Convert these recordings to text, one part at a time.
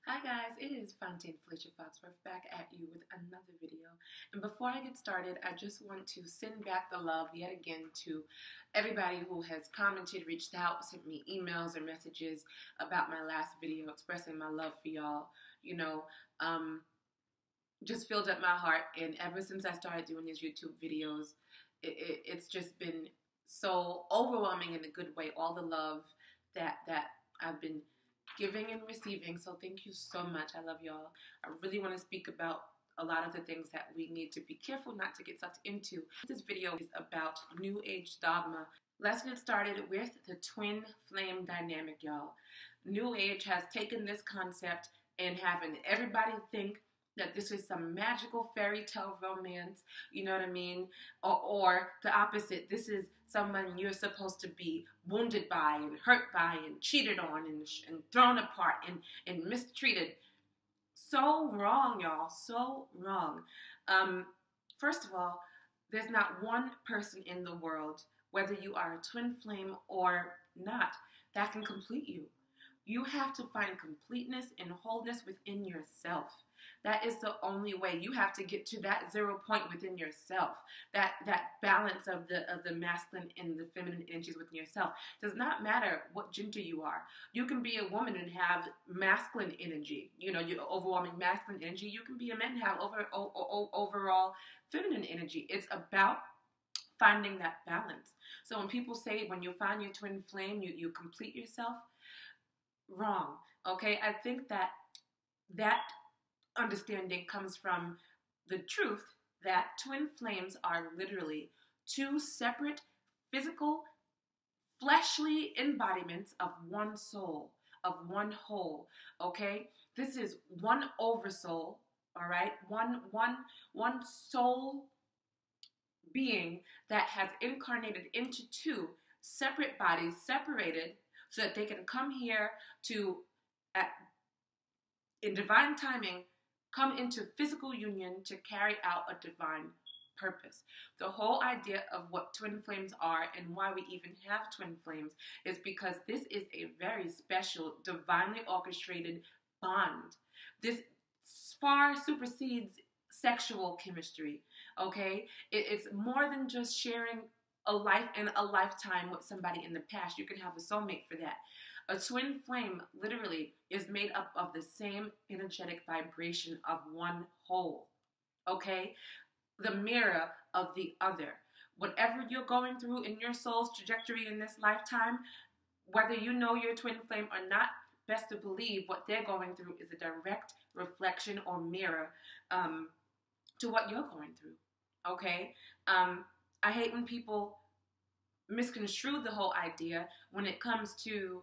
Hi guys, it is Fontaine Felicia Foxworth back at you with another video. And before I get started, I just want to send back the love yet again to everybody who has commented, reached out, sent me emails or messages about my last video, expressing my love for y'all. Just filled up my heart. And ever since I started doing these YouTube videos, it's just been so overwhelming in a good way. All the love that I've been giving and receiving. So thank you so much. I love y'all. I really want to speak about a lot of the things that we need to be careful not to get sucked into. This video is about New Age dogma. Let's get started with the twin flame dynamic, y'all. New Age has taken this concept and having everybody think that this is some magical fairy tale romance, you know what I mean? Or the opposite, this is someone you're supposed to be wounded by and hurt by and cheated on and thrown apart and mistreated. So wrong, y'all, so wrong. First of all, there's not one person in the world, whether you are a twin flame or not, that can complete you. You have to find completeness and wholeness within yourself. That is the only way. You have to get to that 0 point within yourself. That balance of the masculine and the feminine energies within yourself. Does not matter what gender you are. You can be a woman and have masculine energy. You know, your overwhelming masculine energy. You can be a man and have overall feminine energy. It's about finding that balance. So when people say when you find your twin flame, you complete yourself, wrong. Okay, I think that understanding comes from the truth that twin flames are literally two separate physical, fleshly embodiments of one soul, of one whole. Okay, this is one oversoul. All right, one soul being that has incarnated into two separate bodies, separated, so that they can come here to, in divine timing, come into physical union to carry out a divine purpose. The whole idea of what twin flames are and why we even have twin flames is because this is a very special, divinely orchestrated bond. This far supersedes sexual chemistry, okay? It's more than just sharing a life and a lifetime with somebody in the past. You can have a soulmate for that. A twin flame literally is made up of the same energetic vibration of one whole, okay? The mirror of the other. Whatever you're going through in your soul's trajectory in this lifetime, whether you know your twin flame or not, best to believe what they're going through is a direct reflection or mirror to what you're going through, okay? I hate when people misconstrue the whole idea when it comes to,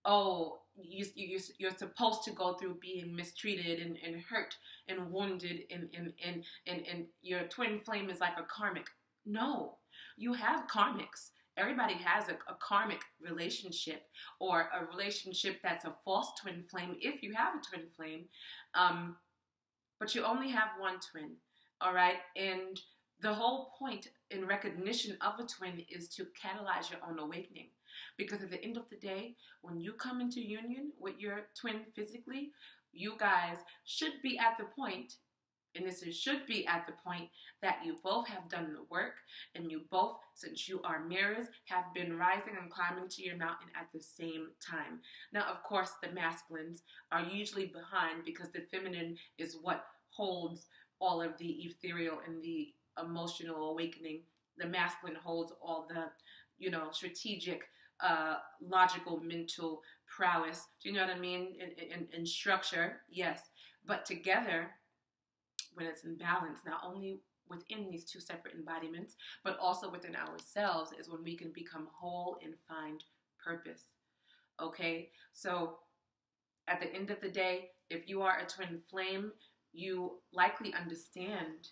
oh, you're supposed to go through being mistreated and hurt and wounded and your twin flame is like a karmic. No, you have karmics. Everybody has a karmic relationship or a relationship that's a false twin flame if you have a twin flame. But you only have one twin, all right? And the whole point in recognition of a twin is to catalyze your own awakening. Because at the end of the day, when you come into union with your twin physically, you guys should be at the point, and this is should be at the point that you both have done the work, and you both, since you are mirrors, have been rising and climbing to your mountain at the same time. Now, of course, the masculines are usually behind because the feminine is what holds all of the ethereal and the emotional awakening. The masculine holds all the, strategic, logical, mental prowess. Do you know what I mean? In structure, yes. But together, when it's in balance, not only within these two separate embodiments, but also within ourselves, is when we can become whole and find purpose. Okay? So, at the end of the day, if you are a twin flame, you likely understand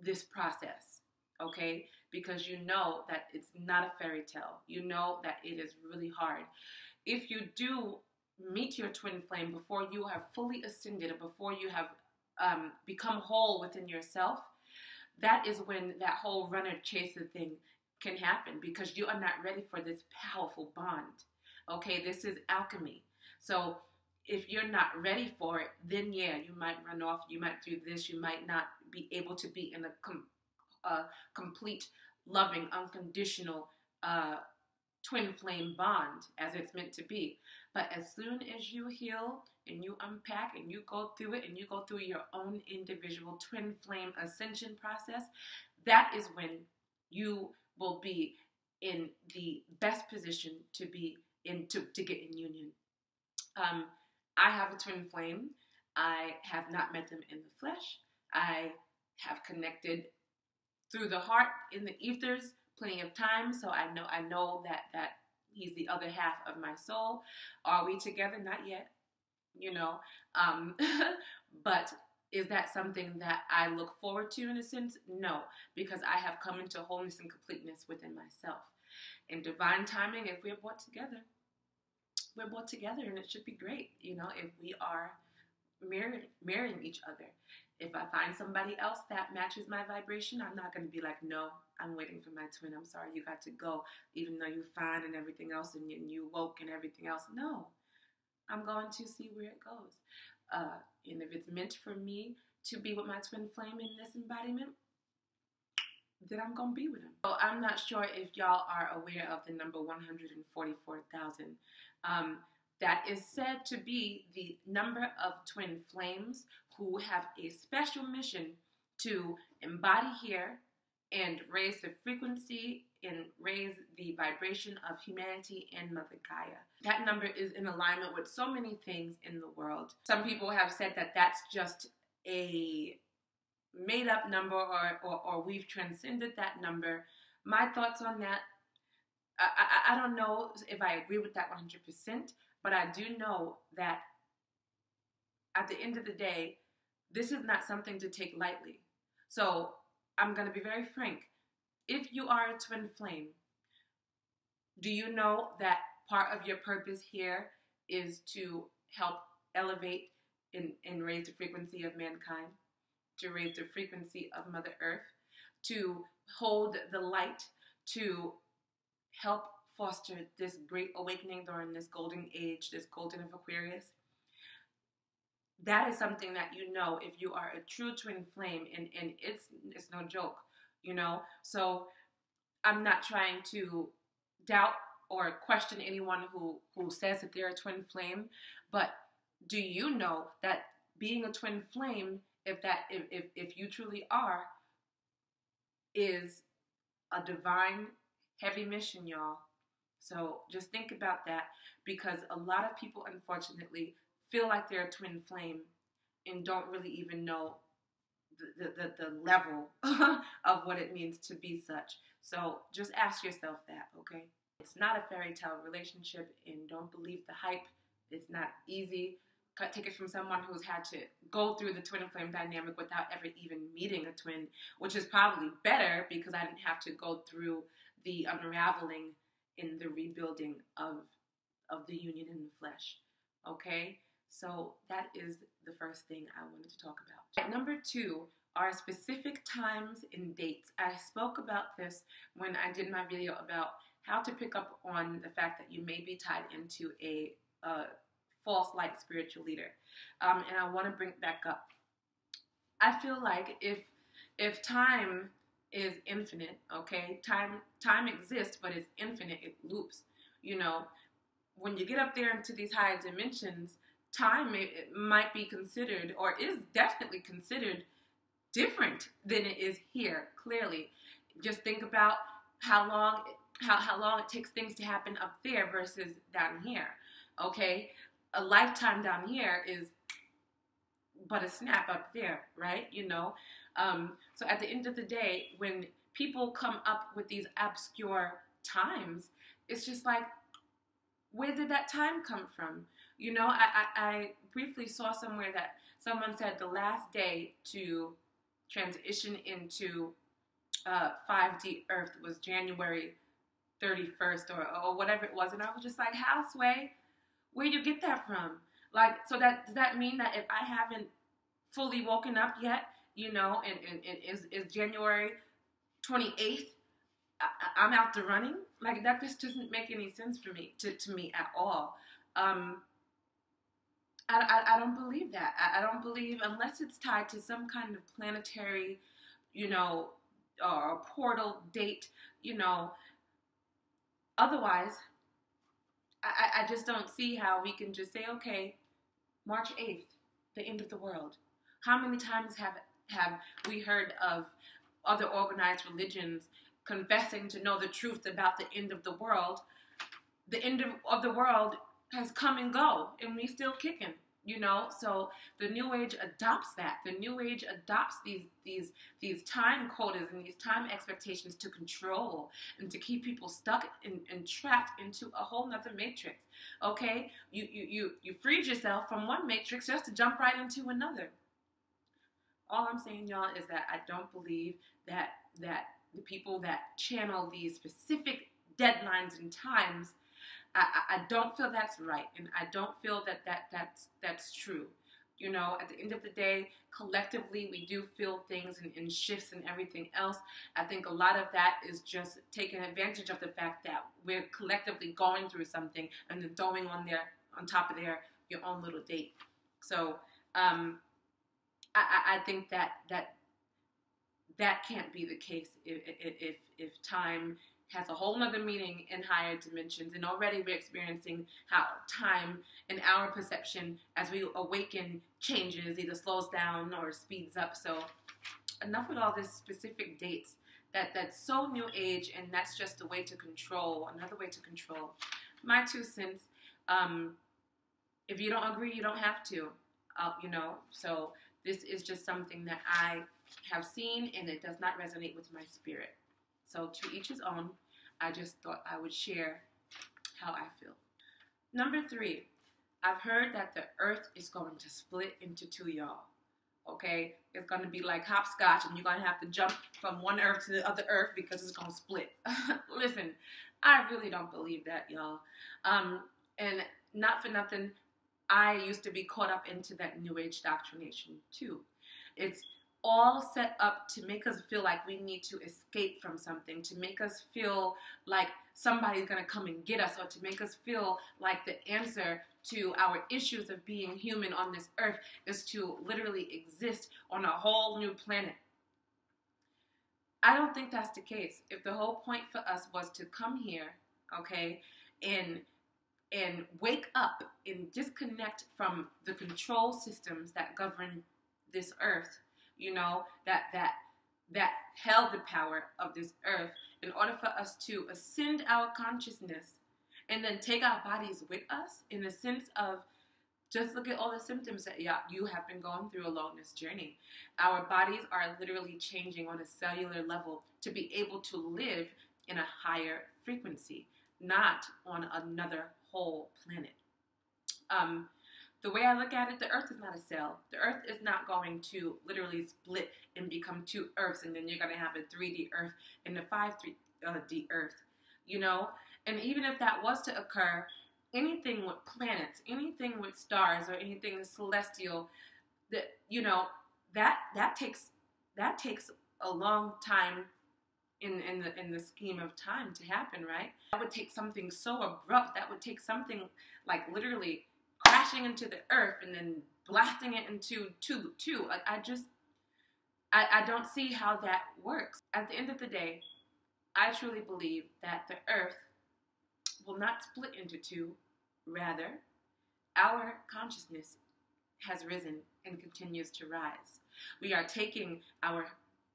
this process, okay? Because you know that it's not a fairy tale. You know that it is really hard. If you do meet your twin flame before you have fully ascended or before you have become whole within yourself, that is when that whole runner-chaser thing can happen because you are not ready for this powerful bond, okay? This is alchemy. So if you're not ready for it, then yeah, you might run off, you might do this, you might not be able to be in a complete, loving, unconditional twin flame bond as it's meant to be. But as soon as you heal and you unpack and you go through it and you go through your own individual twin flame ascension process, that is when you will be in the best position to be in, to get in union. I have a twin flame. I have not met them in the flesh. I have connected through the heart in the ethers plenty of times, so I know that he's the other half of my soul. Are we together? Not yet, you know. But is that something that I look forward to in a sense? No, because I have come into wholeness and completeness within myself. In divine timing, if we're brought together, we're brought together, and it should be great, you know, if we are mirroring each other. If I find somebody else that matches my vibration, I'm not going to be like, no, I'm waiting for my twin. I'm sorry, you got to go, even though you're fine and everything else, and you woke and everything else. No, I'm going to see where it goes. And if it's meant for me to be with my twin flame in this embodiment, then I'm going to be with him. So I'm not sure if y'all are aware of the number 144,000. That is said to be the number of twin flames who have a special mission to embody here and raise the frequency and raise the vibration of humanity and Mother Gaia. That number is in alignment with so many things in the world. Some people have said that that's just a made-up number, or we've transcended that number. My thoughts on that, I don't know if I agree with that 100%, but I do know that at the end of the day, this is not something to take lightly. So I'm going to be very frank. If you are a twin flame, do you know that part of your purpose here is to help elevate and raise the frequency of mankind, to raise the frequency of Mother Earth, to hold the light, to help foster this great awakening during this golden age, this golden of Aquarius? That is something that you know if you are a true twin flame, and it's no joke, you know? So I'm not trying to doubt or question anyone who says that they're a twin flame, but do you know that being a twin flame, if you truly are, is a divine heavy mission, y'all? So just think about that, because a lot of people, unfortunately, feel like they're a twin flame and don't really even know the level of what it means to be such. So just ask yourself that, okay? It's not a fairy tale relationship, and don't believe the hype. It's not easy. Take it from someone who's had to go through the twin flame dynamic without ever even meeting a twin, which is probably better because I didn't have to go through the unraveling and the rebuilding of the union in the flesh. Okay? So that is the first thing I wanted to talk about. Number 2 are specific times and dates. I spoke about this when I did my video about how to pick up on the fact that you may be tied into a false light spiritual leader. And I want to bring it back up. I feel like if time is infinite, okay, time exists, but it's infinite, it loops. You know, when you get up there into these higher dimensions, time it might be considered, or is definitely considered, different than it is here. Clearly, just think about how long it takes things to happen up there versus down here. Okay, a lifetime down here is but a snap up there, right? You know, so at the end of the day, when people come up with these obscure times, it's just like, where did that time come from? You know, I briefly saw somewhere that someone said the last day to transition into 5D Earth was January 31st or whatever it was. And I was just like, how, Sway? Where do you get that from? Like, so does that mean that if I haven't fully woken up yet, you know, and is January 28th, I'm out the running? Like, that just doesn't make any sense for me, to me at all. I don't believe that. I don't believe, unless it's tied to some kind of planetary, you know, portal date, you know. Otherwise, I just don't see how we can just say, okay, March 8th, the end of the world. How many times have we heard of other organized religions confessing to know the truth about the end of the world? The end of the world has come and go, and we still kicking, you know. So the New Age adopts that. The New Age adopts these time quotas and these time expectations to control and to keep people stuck and trapped into a whole nother matrix. Okay, you freed yourself from one matrix just to jump right into another. All I'm saying, y'all, is that I don't believe that the people that channel these specific deadlines and times, I don't feel that's right, and I don't feel that's true. You know, at the end of the day, collectively, we do feel things and shifts and everything else. I think a lot of that is just taking advantage of the fact that we're collectively going through something and then throwing on top of your own little date. So I think that can't be the case if time has a whole nother meaning in higher dimensions, and already we're experiencing how time in our perception as we awaken changes, either slows down or speeds up. So enough with all this specific dates that's so New Age, and that's just a way to control, another way to control. My 2 cents. If you don't agree, you don't have to. You know, so this is just something that I have seen, and it does not resonate with my spirit. So to each his own. I just thought I would share how I feel. Number 3, I've heard that the earth is going to split into 2, y'all. Okay? It's going to be like hopscotch, and you're going to have to jump from one earth to the other earth because it's going to split. Listen, I really don't believe that, y'all. And not for nothing, I used to be caught up into that New Age doctrination too. It's all set up to make us feel like we need to escape from something, to make us feel like somebody's going to come and get us, or to make us feel like the answer to our issues of being human on this earth is to literally exist on a whole new planet. I don't think that's the case. If the whole point for us was to come here, okay, and wake up and disconnect from the control systems that govern this earth, you know, that held the power of this earth, in order for us to ascend our consciousness and then take our bodies with us, in the sense of, just look at all the symptoms that you have been going through along this journey. Our bodies are literally changing on a cellular level to be able to live in a higher frequency, not on another whole planet. The way I look at it, the earth is not a cell. The earth is not going to literally split and become 2 earths, and then you're going to have a 3D earth and a 5D earth, you know? And even if that was to occur, anything with planets, anything with stars, or anything celestial, that, you know, that takes a long time in the scheme of time to happen, right? That would take something so abrupt. That would take something like literally crashing into the earth and then blasting it into two. Like, I don't see how that works. At the end of the day, I truly believe that the earth will not split into 2. Rather, our consciousness has risen and continues to rise. We are taking our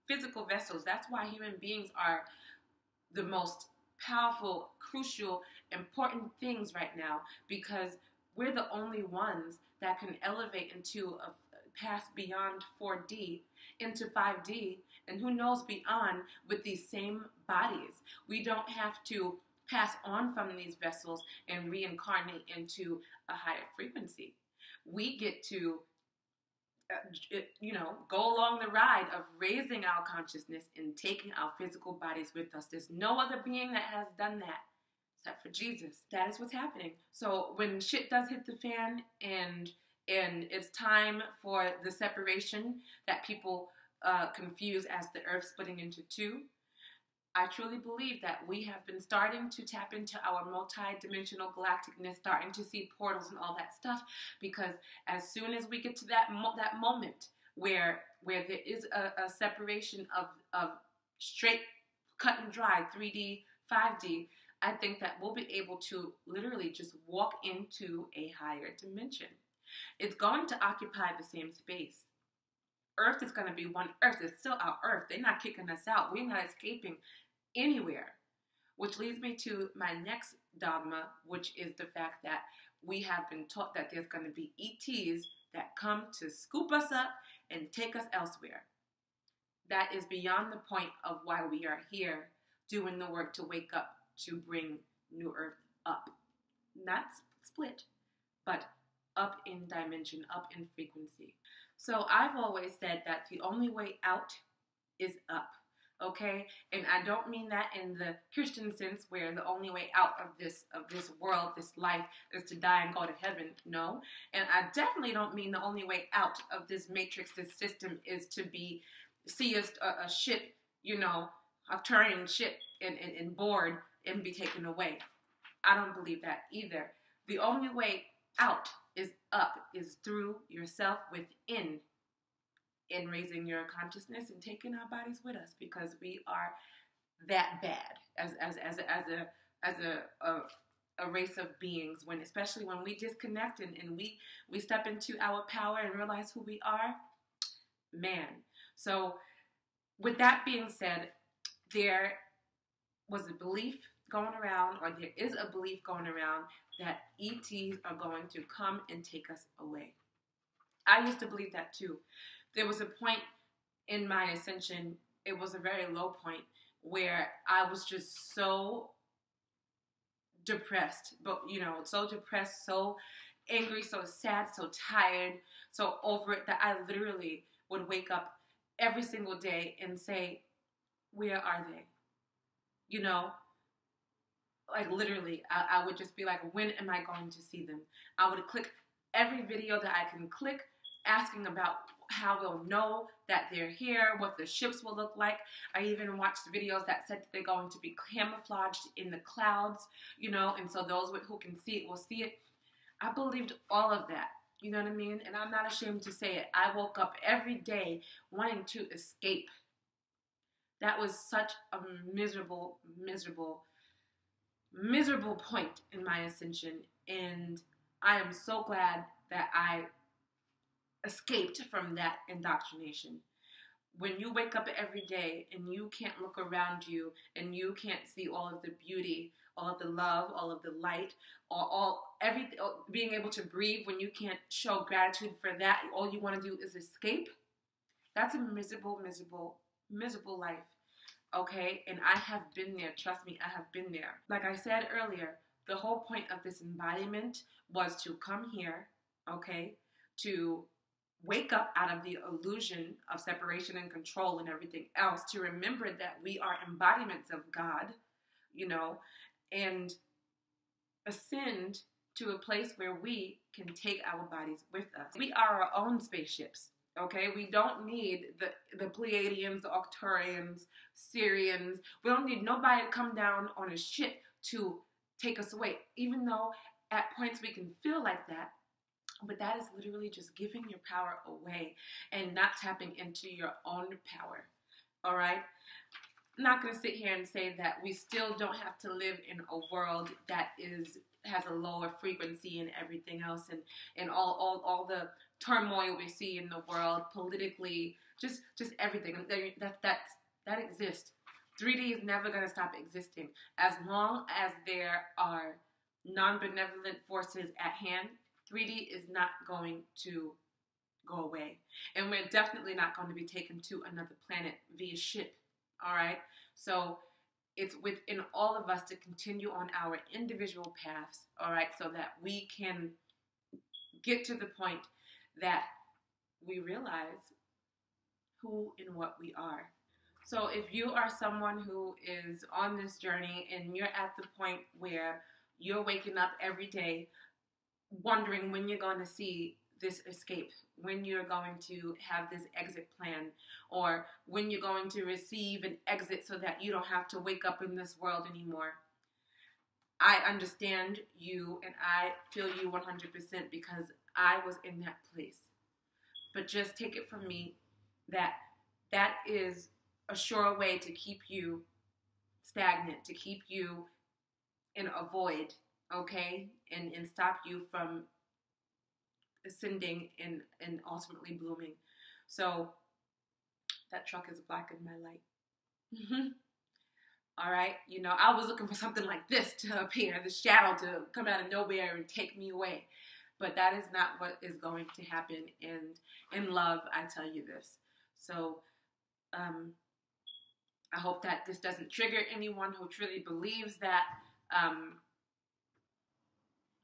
physical vessels. That's why human beings are the most powerful, crucial, important things right now, because we're the only ones that can elevate into a pass beyond 4D into 5D, and who knows beyond, with these same bodies. We don't have to pass on from these vessels and reincarnate into a higher frequency. We get to go along the ride of raising our consciousness and taking our physical bodies with us. There's no other being that has done that except for Jesus. That is what's happening. So when shit does hit the fan and it's time for the separation that people confuse as the earth splitting into 2, I truly believe that we have been starting to tap into our multi-dimensional galacticness, starting to see portals and all that stuff, because as soon as we get to that moment where there is a separation of straight, cut and dry 3D, 5D, I think that we'll be able to literally just walk into a higher dimension. It's going to occupy the same space. Earth is going to be one Earth. It's still our Earth. They're not kicking us out. We're not escaping anywhere. Which leads me to my next dogma, which is the fact that we have been taught that there's going to be ETs that come to scoop us up and take us elsewhere. That is beyond the point of why we are here doing the work to wake up, to bring New Earth up. Not split, but up in dimension, up in frequency. So I've always said that the only way out is up. Okay, and I don't mean that in the Christian sense where the only way out of this world, this life, is to die and go to heaven. No, and I definitely don't mean the only way out of this matrix, this system, is to see a ship, a Arcturian ship, and board and be taken away. I don't believe that either. The only way out is up, is through yourself within. In raising your consciousness and taking our bodies with us, because we are that bad as a race of beings. Especially when we disconnect and we step into our power and realize who we are, man. So, with that being said, there was a belief going around, or there is a belief going around, that ETs are going to come and take us away. I used to believe that too. There was a point in my ascension, it was a very low point, where I was just so depressed, so angry, so sad, so tired, so over it, that I literally would wake up every single day and say, where are they? Like literally, I would just be like, when am I going to see them? I would click every video that I can click, asking about how we'll know that they're here, what the ships will look like. I even watched videos that said that they're going to be camouflaged in the clouds, and so those who can see it will see it. I believed all of that, you know what I mean? And I'm not ashamed to say it. I woke up every day wanting to escape. That was such a miserable, miserable, miserable point in my ascension, and I am so glad that I escaped from that indoctrination. When you wake up every day and you can't look around you and you can't see all of the beauty, all of the love, all of the light, everything, being able to breathe, when you can't show gratitude for that, all you want to do is escape. That's a miserable, miserable, miserable life. Okay, and I have been there. Trust me, I have been there. Like I said earlier, the whole point of this embodiment was to come here, okay, to wake up out of the illusion of separation and control and everything else, to remember that we are embodiments of God, and ascend to a place where we can take our bodies with us. We are our own spaceships, okay? We don't need the Pleiadians, the Arcturians, Syrians. We don't need nobody to come down on a ship to take us away, even though at points we can feel like that. But that is literally just giving your power away and not tapping into your own power, all right? I'm not going to sit here and say that we still don't have to live in a world that has a lower frequency and everything else, and all the turmoil we see in the world politically, just everything. That exists. 3D is never going to stop existing. As long as there are non-benevolent forces at hand, 3D is not going to go away. And we're definitely not going to be taken to another planet via ship, all right? So it's within all of us to continue on our individual paths, all right, so that we can get to the point that we realize who and what we are. So if you are someone who is on this journey and you're at the point where you're waking up every day wondering when you're going to see this escape, when you're going to have this exit plan, or when you're going to receive an exit so that you don't have to wake up in this world anymore. I understand you and I feel you 100% because I was in that place. But just take it from me that that is a sure way to keep you stagnant, to keep you in a void, okay? And stop you from ascending and ultimately blooming. So that truck is blocking my light. All right, you know, I was looking for something like this to appear, the shadow to come out of nowhere and take me away. But that is not what is going to happen. And in love, I tell you this. So I hope that this doesn't trigger anyone who truly believes that.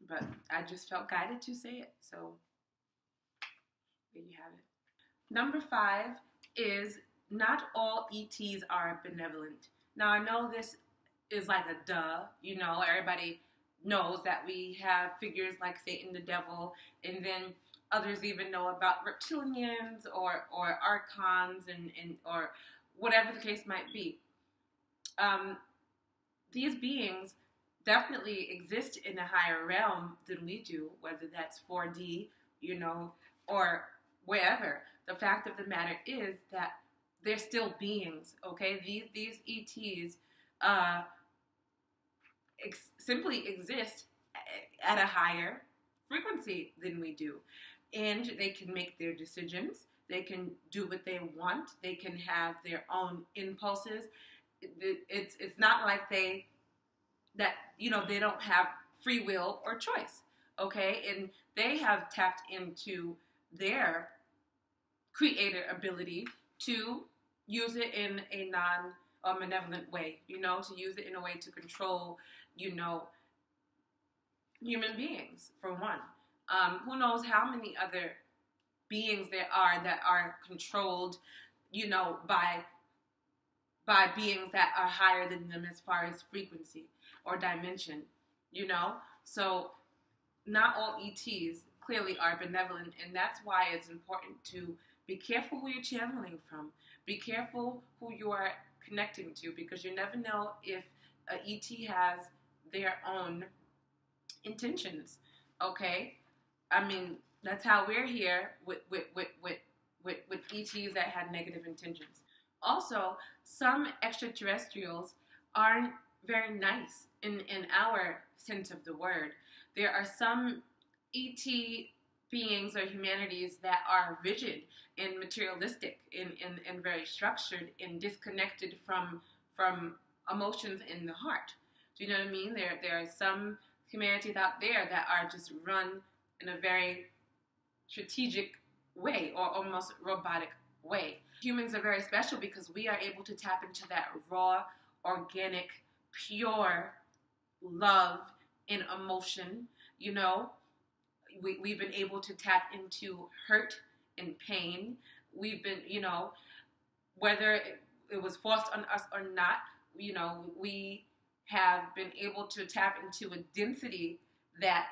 But I just felt guided to say it. So there you have it. Number 5 is not all ETs are benevolent. Now, I know this is like a duh, you know, everybody knows that we have figures like Satan, the devil, and then others even know about reptilians or archons and or whatever the case might be. These beings definitely exist in a higher realm than we do, whether that's 4D, you know, or wherever. The fact of the matter is that they're still beings, okay? These ETs simply exist at a higher frequency than we do. And they can make their decisions. They can do what they want. They can have their own impulses. It's not like they don't have free will or choice, okay? And they have tapped into their creator ability to use it in a non-malevolent way, you know, to use it in a way to control, you know, human beings, for one. Who knows how many other beings there are that are controlled, you know, by beings that are higher than them as far as frequency or dimension, you know? So not all ETs clearly are benevolent, and that's why it's important to be careful who you're channeling from. Be careful who you are connecting to, because you never know if an ET has their own intentions, okay? I mean, that's how we're here with ETs that had negative intentions. Also, some extraterrestrials aren't very nice in our sense of the word. There are some ET beings or humanities that are rigid and materialistic and very structured and disconnected from emotions in the heart. Do you know what I mean? There are some humanities out there that are just run in a very strategic way or almost robotic way. Humans are very special because we are able to tap into that raw, organic, pure love and emotion, you know. We've been able to tap into hurt and pain. We've been, you know, whether it was forced on us or not, you know, we have been able to tap into a density that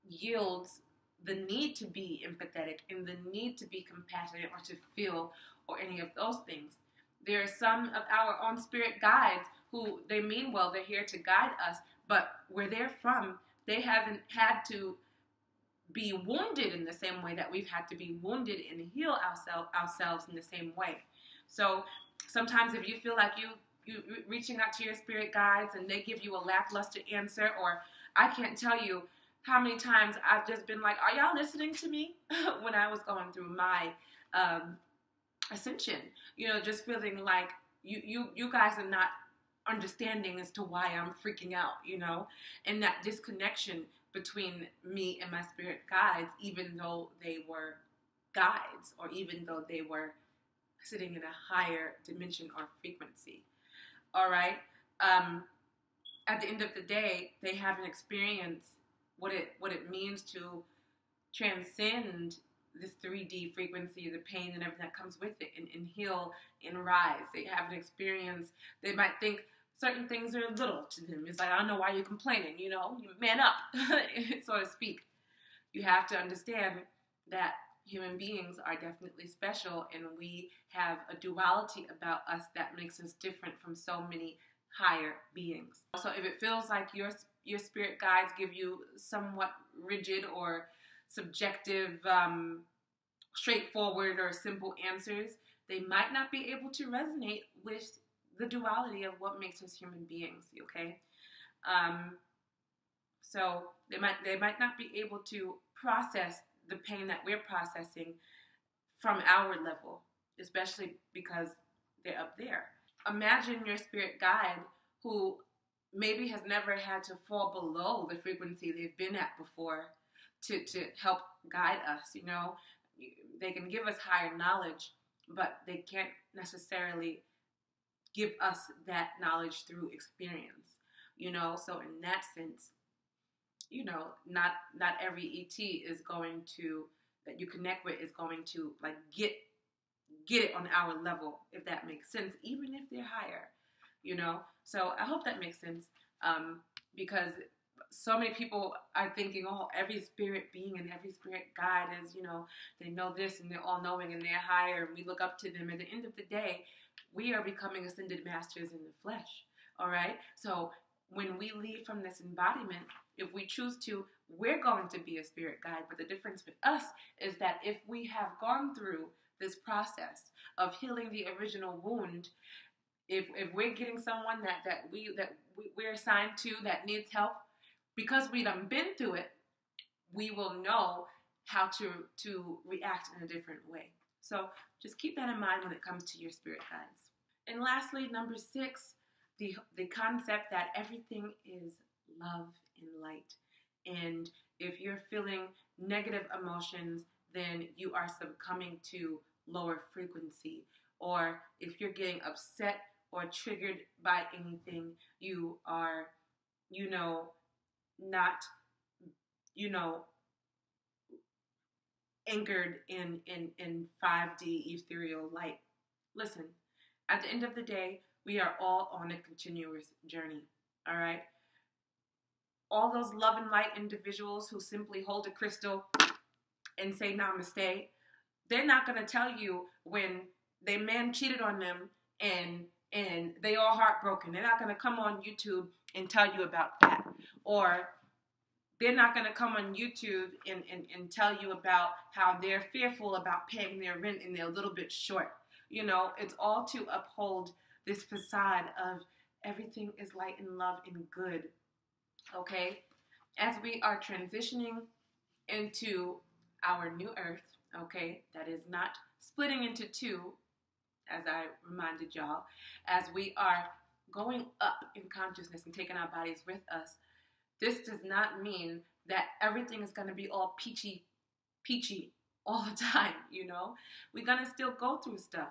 yields the need to be empathetic and the need to be compassionate or to feel or any of those things. There are some of our own spirit guides who, they mean well, they're here to guide us, but where they're from, they haven't had to be wounded in the same way that we've had to be wounded and heal ourselves in the same way. So sometimes if you feel like you reaching out to your spirit guides and they give you a lackluster answer, or I can't tell you how many times I've just been like, are y'all listening to me? When I was going through my ascension, you know, just feeling like you guys are not understanding as to why I'm freaking out, you know, and that disconnection between me and my spirit guides, even though they were guides or even though they were sitting in a higher dimension or frequency. All right. At the end of the day, they haven't experienced what it means to transcend this 3D frequency, the pain and everything that comes with it, and heal and rise. They haven't experienced, they might think certain things are little to them. It's like, I don't know why you're complaining, you know, you man up, so to speak. You have to understand that human beings are definitely special, and we have a duality about us that makes us different from so many higher beings. So if it feels like your spirit guides give you somewhat rigid or subjective, straightforward or simple answers, they might not be able to resonate with the duality of what makes us human beings, okay? So they might not be able to process the pain that we're processing from our level, especially because they're up there. Imagine your spirit guide who maybe has never had to fall below the frequency they've been at before to help guide us, you know. They can give us higher knowledge, but they can't necessarily give us that knowledge through experience, you know. So in that sense, you know, not every ET is going to, that you connect with, is going to like get it on our level, if that makes sense, even if they're higher, you know. So I hope that makes sense, because so many people are thinking, oh, every spirit being and every spirit guide is, you know, they know this and they're all knowing and they're higher and we look up to them. At the end of the day, we are becoming ascended masters in the flesh, all right? So when we leave from this embodiment, if we choose to, we're going to be a spirit guide. But the difference with us is that if we have gone through this process of healing the original wound, if we're getting someone that we're assigned to that needs help, because we done been through it, we will know how to react in a different way. So just keep that in mind when it comes to your spirit guides. And lastly, number 6, the concept that everything is love and light. And if you're feeling negative emotions, then you are succumbing to lower frequency. Or if you're getting upset or triggered by anything, you are, you know, not, you know, anchored in 5D ethereal light. Listen, at the end of the day, we are all on a continuous journey, all right? All those love and light individuals who simply hold a crystal and say namaste, they're not going to tell you when their man cheated on them and they all heartbroken. They're not going to come on YouTube and tell you about that. Or they're not going to come on YouTube and tell you about how they're fearful about paying their rent and they're a little bit short. You know, it's all to uphold this facade of everything is light and love and good. Okay? As we are transitioning into our new earth, okay, that is not splitting into 2, as I reminded y'all, as we are going up in consciousness and taking our bodies with us, this does not mean that everything is going to be all peachy all the time, you know? We're going to still go through stuff.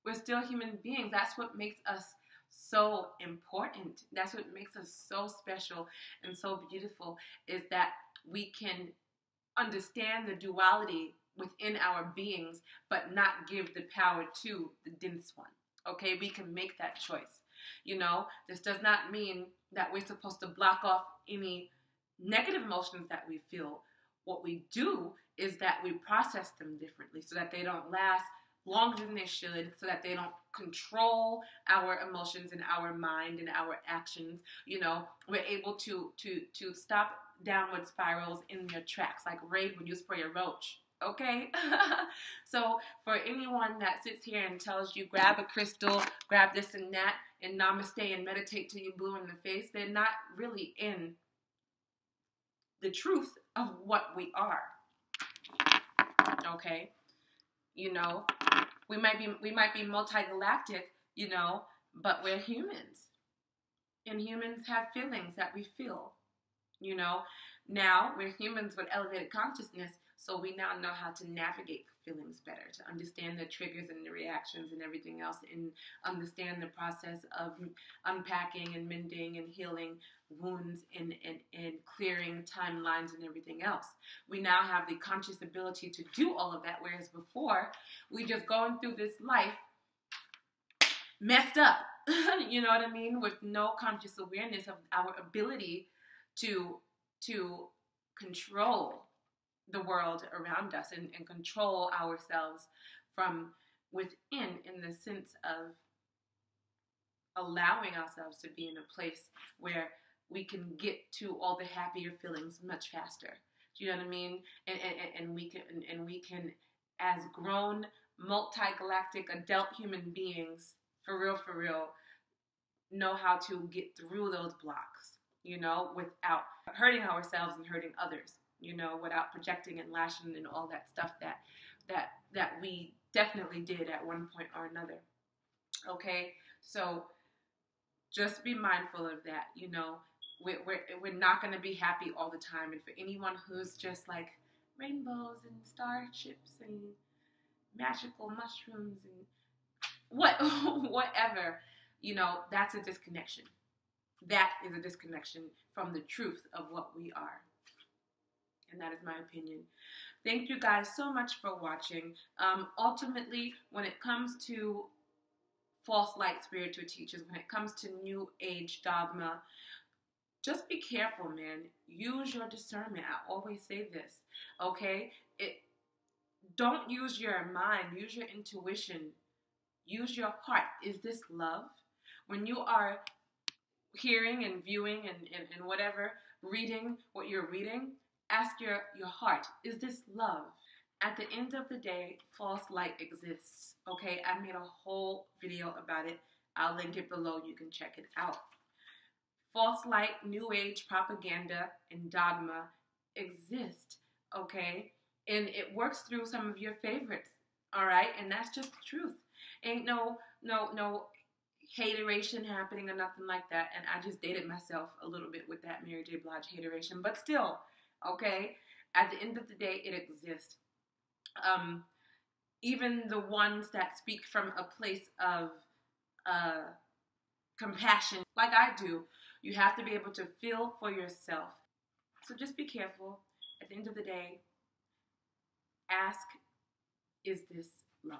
We're still human beings. That's what makes us so important. That's what makes us so special and so beautiful, is that we can understand the duality within our beings, but not give the power to the dense one. Okay, we can make that choice. You know, this does not mean that we're supposed to block off any negative emotions that we feel. What we do is that we process them differently so that they don't last longer than they should, so that they don't control our emotions and our mind and our actions. You know, we're able to stop downward spirals in their tracks, like Raid when you spray a roach. Okay? So for anyone that sits here and tells you grab a crystal, grab this and that, and namaste and meditate till you're blue in the face, they're not really in the truth of what we are. Okay? You know, we might be multi-galactic, you know, but we're humans. And humans have feelings that we feel. You know, now we're humans with elevated consciousness, so we now know how to navigate feelings better, to understand the triggers and the reactions and everything else, and understand the process of unpacking and mending and healing wounds and clearing timelines and everything else. We now have the conscious ability to do all of that, whereas before, we just going through this life messed up, you know what I mean, with no conscious awareness of our ability to control the world around us and control ourselves from within, in the sense of allowing ourselves to be in a place where we can get to all the happier feelings much faster. Do you know what I mean? And we can, as grown, multi-galactic adult human beings, for real, know how to get through those blocks, without hurting ourselves and hurting others, without projecting and lashing and all that stuff that we definitely did at one point or another. Okay, so just be mindful of that. We're not going to be happy all the time. And for anyone who's just like rainbows and starships and magical mushrooms and whatever, that's a disconnection. That is a disconnection from the truth of what we are. And that is my opinion. Thank you guys so much for watching. Ultimately, when it comes to false light spiritual teachers, when it comes to New Age dogma, just be careful, man. Use your discernment. I always say this, okay? Don't use your mind. Use your intuition. Use your heart. Is this love? When you are hearing and viewing and whatever, reading what you're reading, ask your heart, is this love? At the end of the day, false light exists, okay? I made a whole video about it. I'll link it below. You can check it out. False light, New Age propaganda, and dogma exist, okay? And it works through some of your favorites, all right? And that's just the truth. Ain't no hateration happening or nothing like that. And I just dated myself a little bit with that Mary J. Blige hateration. But still, okay? At the end of the day, it exists. Even the ones that speak from a place of compassion, like I do, you have to be able to feel for yourself. So just be careful. At the end of the day, ask, is this love?